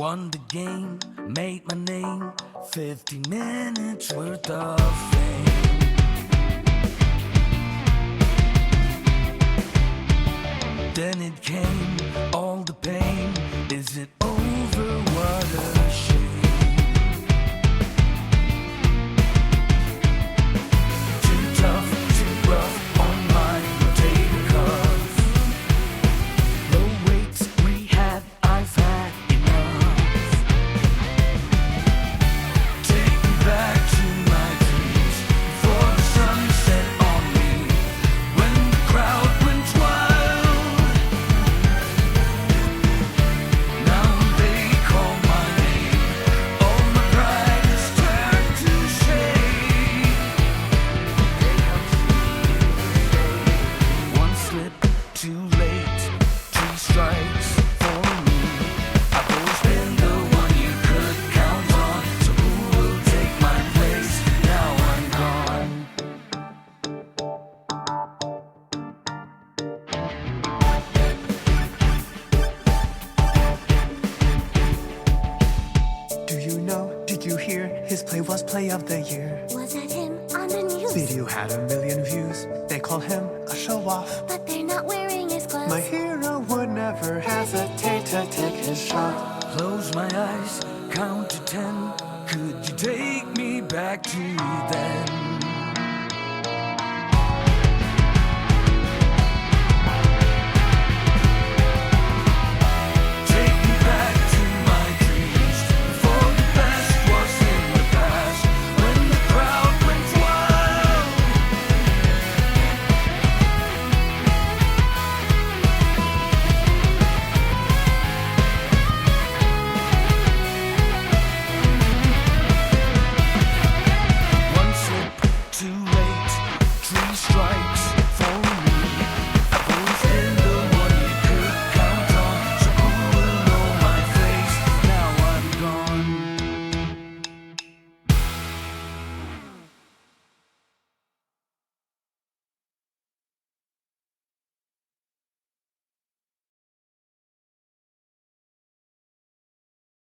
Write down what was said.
Won the game, made my name, 50 minutes worth of fame. Then it came, all the pain. Is it over? What a shame. Too tough, too rough on my rotator cuff. Low weights, rehab, I've had enough. Take me back to my dreams before the sun set on me. When the crowd went wild, now they call my name. All my pride is turned to shame. One slip, too late, 3 strikes for me. I've always been the one you could count on. So who will take my place? Now I'm gone. Do you know, did you hear? His play was play of the year. Was that him on the news? Video had 1 million views. They call him a show-off. But they're not wearing his clothes. My hero would never hesitate to take his shot. Close my eyes, count to 10. Could you take me back to then?